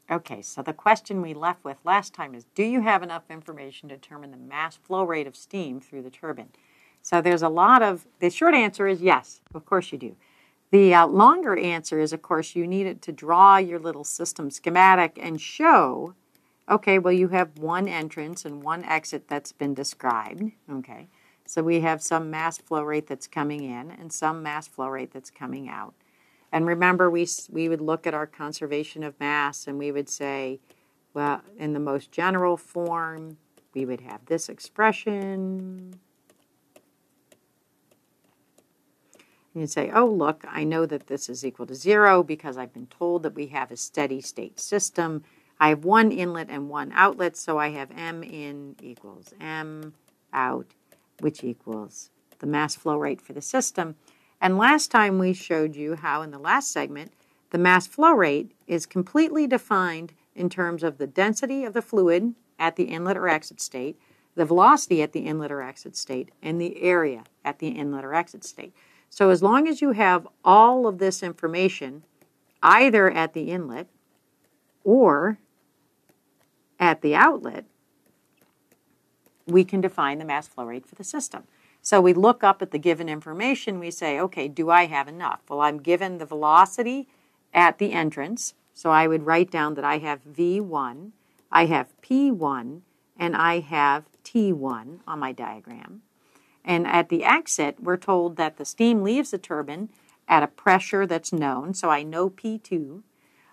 Okay, so the question we left with last time is, do you have enough information to determine the mass flow rate of steam through the turbine? So there's a lot of, the short answer is yes, of course you do. The longer answer is, of course, you need it to draw your little system schematic and show, okay, well, you have one entrance and one exit that's been described, okay? So we have some mass flow rate that's coming in and some mass flow rate that's coming out. And remember, we would look at our conservation of mass and we would say, well, in the most general form, we would have this expression. And you'd say, oh, look, I know that this is equal to 0 because I've been told that we have a steady state system. I have one inlet and one outlet, so I have M in equals M out, which equals the mass flow rate for the system. And last time we showed you how in the last segment, the mass flow rate is completely defined in terms of the density of the fluid at the inlet or exit state, the velocity at the inlet or exit state, and the area at the inlet or exit state. So as long as you have all of this information, either at the inlet or at the outlet, we can define the mass flow rate for the system. So we look up at the given information, we say, okay, do I have enough? Well, I'm given the velocity at the entrance, so I would write down that I have V1, I have P1, and I have T1 on my diagram. And at the exit, we're told that the steam leaves the turbine at a pressure that's known, so I know P2.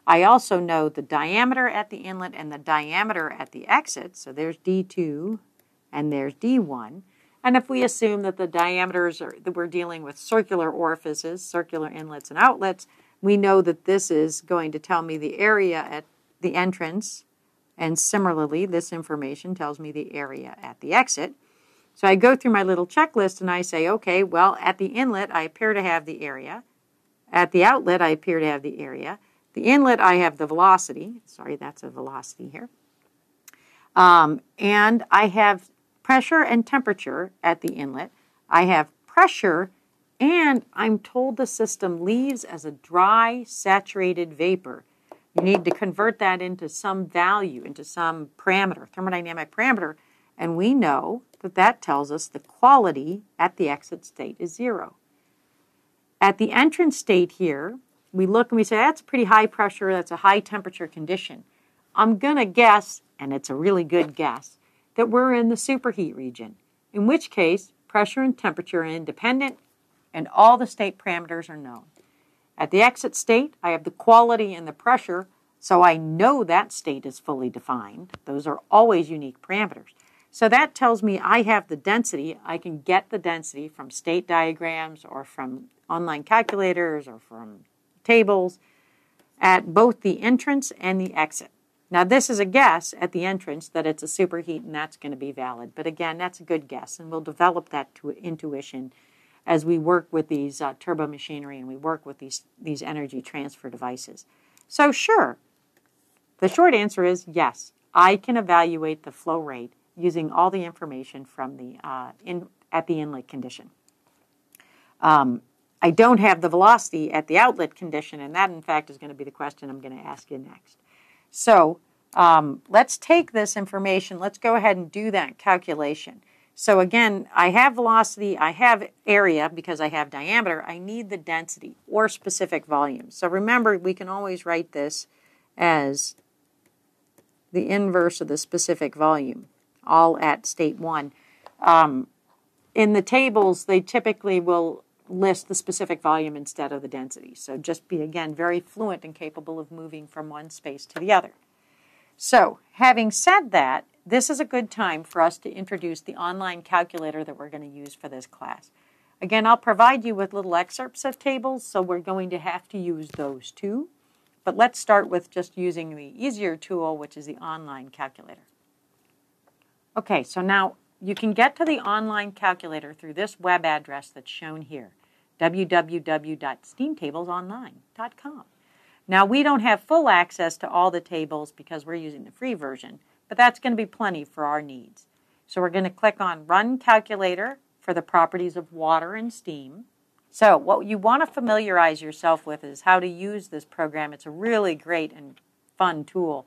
I also know the diameter at the inlet and the diameter at the exit, so there's D2 and there's D1. And if we assume that the diameters that we're dealing with circular orifices, circular inlets and outlets, we know that this is going to tell me the area at the entrance. And similarly, this information tells me the area at the exit. So I go through my little checklist and I say, okay, well, at the inlet, I appear to have the area. At the outlet, I appear to have the area. The inlet, I have the velocity. Sorry, that's a velocity here. And I have pressure and temperature at the inlet. I have pressure, and I'm told the system leaves as a dry, saturated vapor. You need to convert that into some value, into some parameter, thermodynamic parameter, and we know that that tells us the quality at the exit state is 0. At the entrance state here, we look and we say, that's pretty high pressure, that's a high temperature condition. I'm going to guess, and it's a really good guess, that we're in the superheat region, in which case pressure and temperature are independent and all the state parameters are known. At the exit state, I have the quality and the pressure, so I know that state is fully defined. Those are always unique parameters. So that tells me I have the density. I can get the density from state diagrams or from online calculators or from tables at both the entrance and the exit. Now, this is a guess at the entrance that it's a superheat and that's going to be valid. But again, that's a good guess, and we'll develop that to intuition as we work with these turbo machinery and we work with these energy transfer devices. So sure, the short answer is yes, I can evaluate the flow rate using all the information from the at the inlet condition. I don't have the velocity at the outlet condition, and that, in fact, is going to be the question I'm going to ask you next. So let's take this information. Let's go ahead and do that calculation. So again, I have velocity, I have area because I have diameter. I need the density or specific volume. So remember, we can always write this as the inverse of the specific volume, all at state 1. In the tables, they typically will list the specific volume instead of the density. So just be, again, very fluent and capable of moving from one space to the other. So having said that, this is a good time for us to introduce the online calculator that we're going to use for this class. Again, I'll provide you with little excerpts of tables, so we're going to have to use those too. But let's start with just using the easier tool, which is the online calculator. Okay, so now you can get to the online calculator through this web address that's shown here, www.steamtablesonline.com. Now, we don't have full access to all the tables because we're using the free version, but that's going to be plenty for our needs. So we're going to click on Run Calculator for the properties of water and steam. So what you want to familiarize yourself with is how to use this program. It's a really great and fun tool.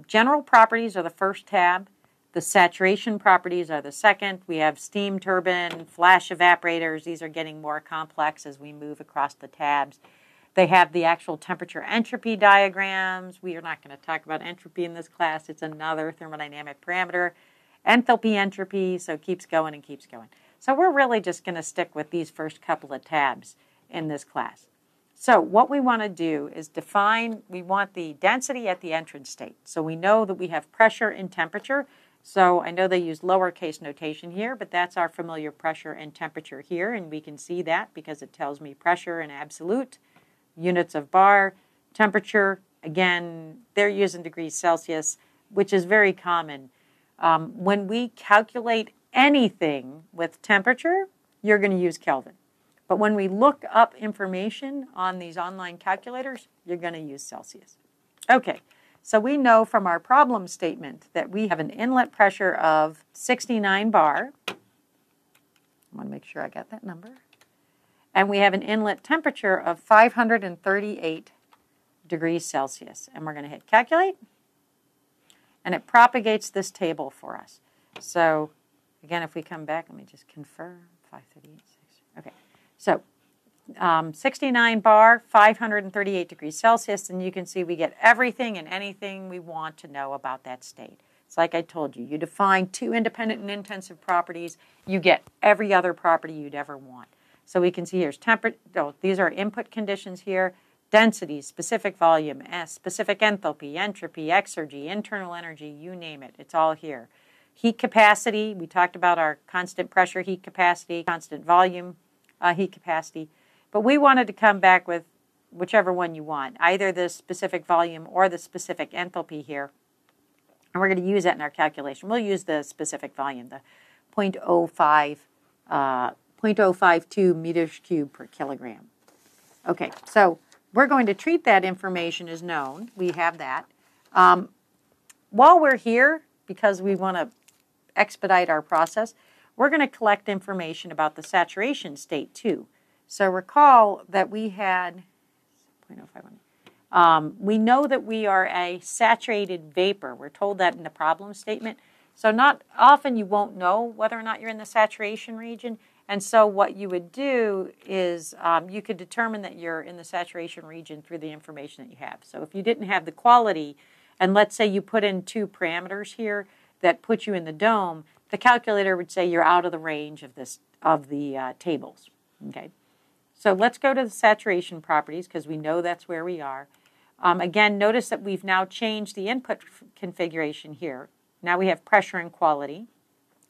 General properties are the first tab. The saturation properties are the second. We have steam turbine, flash evaporators. These are getting more complex as we move across the tabs. They have the actual temperature entropy diagrams. We are not going to talk about entropy in this class. It's another thermodynamic parameter. Enthalpy, entropy, so it keeps going and keeps going. So we're really just going to stick with these first couple of tabs in this class. So what we want to do is define, we want the density at the entrance state. So we know that we have pressure and temperature. So I know they use lowercase notation here, but that's our familiar pressure and temperature here, and we can see that because it tells me pressure in absolute, units of bar, temperature, again, they're using degrees Celsius, which is very common. When we calculate anything with temperature, you're going to use Kelvin. But when we look up information on these online calculators, you're going to use Celsius. Okay. So we know from our problem statement that we have an inlet pressure of 69 bar. I want to make sure I got that number. And we have an inlet temperature of 538 degrees Celsius. And we're going to hit calculate. And it propagates this table for us. So again, if we come back, let me just confirm. 538, 60. Okay. So 69 bar, 538 degrees Celsius, and you can see we get everything and anything we want to know about that state. It's like I told you, you define two independent and intensive properties, you get every other property you'd ever want. So we can see here's temperature, these are input conditions here, density, specific volume, specific enthalpy, entropy, exergy, internal energy, you name it, it's all here. Heat capacity, we talked about our constant pressure heat capacity, constant volume heat capacity. But we wanted to come back with whichever one you want, either the specific volume or the specific enthalpy here. And we're going to use that in our calculation. We'll use the specific volume, the 0.052 meters cubed per kilogram. Okay, so we're going to treat that information as known. We have that. While we're here, because we want to expedite our process, we're going to collect information about the saturation state too. So recall that we had 0.051. We know that we are a saturated vapor. We're told that in the problem statement. So not often you won't know whether or not you're in the saturation region. And so what you would do is you could determine that you're in the saturation region through the information that you have. So if you didn't have the quality, and let's say you put in two parameters here that put you in the dome, the calculator would say you're out of the range of the tables. Okay. So let's go to the saturation properties because we know that's where we are. Again, notice that we've now changed the input configuration here. Now we have pressure and quality.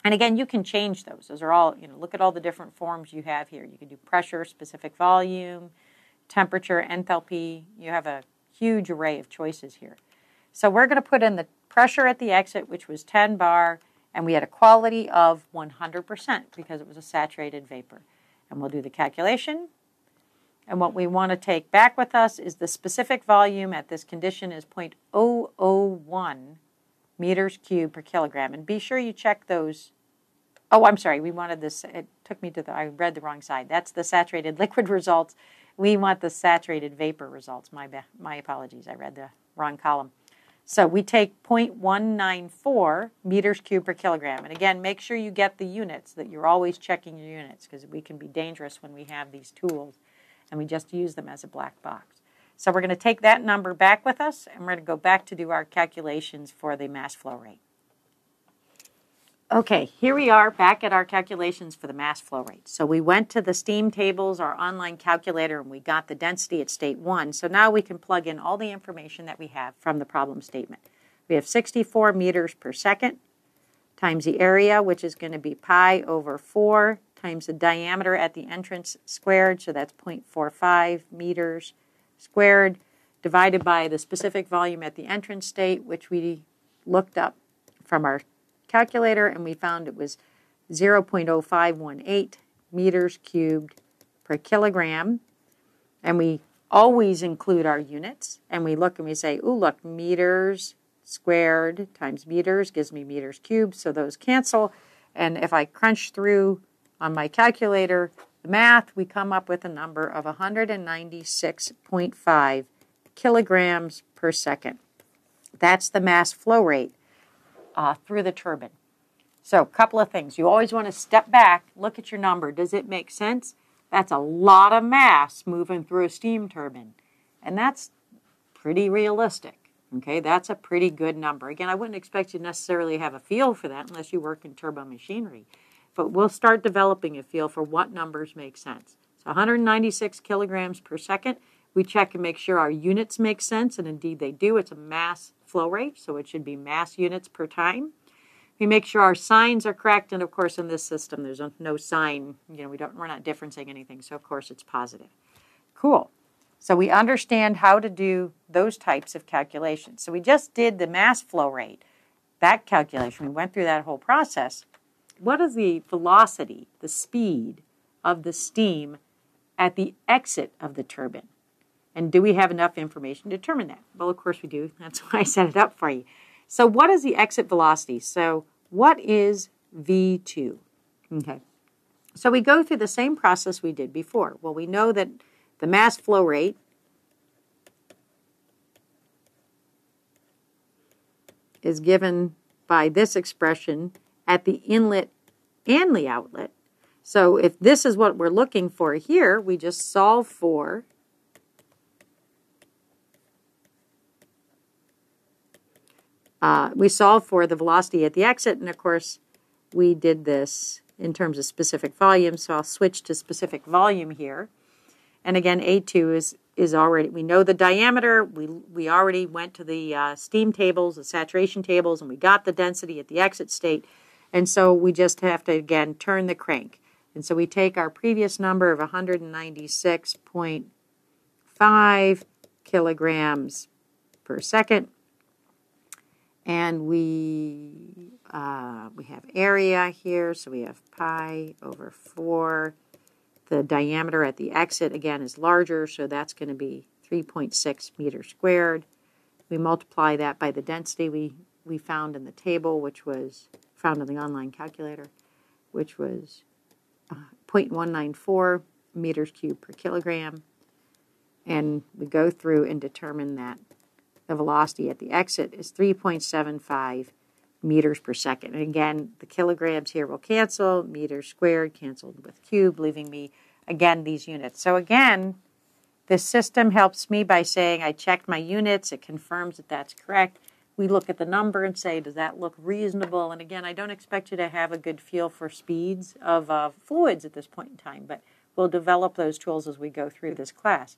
And again, you can change those. Those are all, look at all the different forms you have here. You can do pressure, specific volume, temperature, enthalpy. You have a huge array of choices here. So we're going to put in the pressure at the exit, which was 10 bar, and we had a quality of 100% because it was a saturated vapor. And we'll do the calculation. And what we want to take back with us is the specific volume at this condition is 0.001 meters cubed per kilogram. And be sure you check those. Oh, I'm sorry. We wanted this. It took me to I read the wrong side. That's the saturated liquid results. We want the saturated vapor results. My apologies. I read the wrong column. So we take 0.194 meters cubed per kilogram. And again, make sure you get the units, that you're always checking your units, because we can be dangerous when we have these tools and we just use them as a black box. So we're going to take that number back with us, and we're going to go back to do our calculations for the mass flow rate. Okay, here we are back at our calculations for the mass flow rate. So we went to the STEAM tables, our online calculator, and we got the density at state 1. So now we can plug in all the information that we have from the problem statement. We have 64 meters per second times the area, which is going to be pi over 4, times the diameter at the entrance squared, so that's 0.45 meters squared, divided by the specific volume at the entrance state, which we looked up from our calculator, and we found it was 0.0518 meters cubed per kilogram. And we always include our units, and we look and we say, ooh, look, meters squared times meters gives me meters cubed, so those cancel. And if I crunch through on my calculator the math, we come up with a number of 196.5 kilograms per second. That's the mass flow rate through the turbine. So a couple of things. You always want to step back, look at your number. Does it make sense? That's a lot of mass moving through a steam turbine. And that's pretty realistic. Okay, that's a pretty good number. Again, I wouldn't expect you to necessarily have a feel for that unless you work in turbo machinery. But we'll start developing a feel for what numbers make sense. So 196 kilograms per second. We check and make sure our units make sense, and indeed they do. It's a mass flow rate, so it should be mass units per time. We make sure our signs are correct, and of course in this system there's no sign. We're not differencing anything, so of course it's positive. Cool. So we understand how to do those types of calculations. So we just did the mass flow rate, that calculation. We went through that whole process. What is the velocity, the speed of the steam at the exit of the turbine? And do we have enough information to determine that? Well, of course we do. That's why I set it up for you. So what is the exit velocity? So what is V2? Okay. So we go through the same process we did before. Well, we know that the mass flow rate is given by this expression at the inlet and the outlet. So if this is what we're looking for here, we just solve for the velocity at the exit, and of course we did this in terms of specific volume, so I'll switch to specific volume here. And again, A2 is already, we know the diameter, we already went to the steam tables, the saturation tables, and we got the density at the exit state. And so we just have to, again, turn the crank. And so we take our previous number of 196.5 kilograms per second, and we have area here, so we have pi over 4. The diameter at the exit, again, is larger, so that's going to be 3.6 meters squared. We multiply that by the density we found in the table, which was found in the online calculator, which was 0.194 meters cubed per kilogram. And we go through and determine that the velocity at the exit is 3.75 meters per second. And again, the kilograms here will cancel, meters squared canceled with cube, leaving me, again, these units. So again, this system helps me by saying I checked my units, it confirms that that's correct. We look at the number and say, does that look reasonable? And again, I don't expect you to have a good feel for speeds of fluids at this point in time, but we'll develop those tools as we go through this class.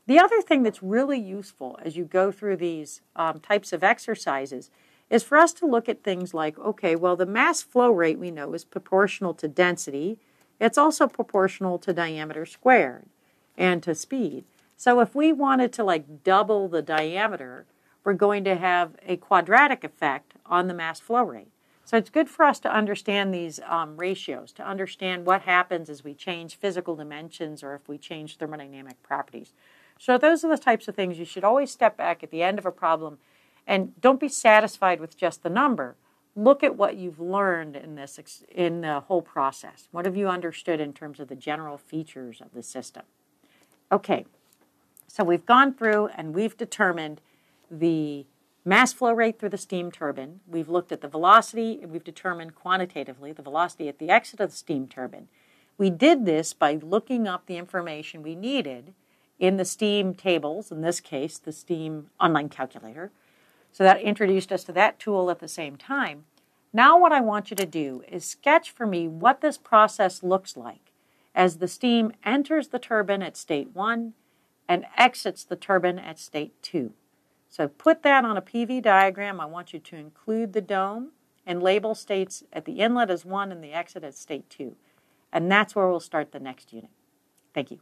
The other thing that's really useful as you go through these types of exercises is for us to look at things like, okay, well, the mass flow rate we know is proportional to density. It's also proportional to diameter squared and to speed. So if we wanted to double the diameter, we're going to have a quadratic effect on the mass flow rate. So it's good for us to understand these ratios, to understand what happens as we change physical dimensions or if we change thermodynamic properties. So those are the types of things you should always step back at the end of a problem and don't be satisfied with just the number. Look at what you've learned in the whole process. What have you understood in terms of the general features of the system? Okay, so we've gone through and we've determined the mass flow rate through the steam turbine. We've looked at the velocity, and we've determined quantitatively the velocity at the exit of the steam turbine. We did this by looking up the information we needed in the steam tables, in this case, the steam online calculator. So that introduced us to that tool at the same time. Now what I want you to do is sketch for me what this process looks like as the steam enters the turbine at state 1 and exits the turbine at state 2. So put that on a PV diagram. I want you to include the dome and label states at the inlet as 1 and the exit as state 2. And that's where we'll start the next unit. Thank you.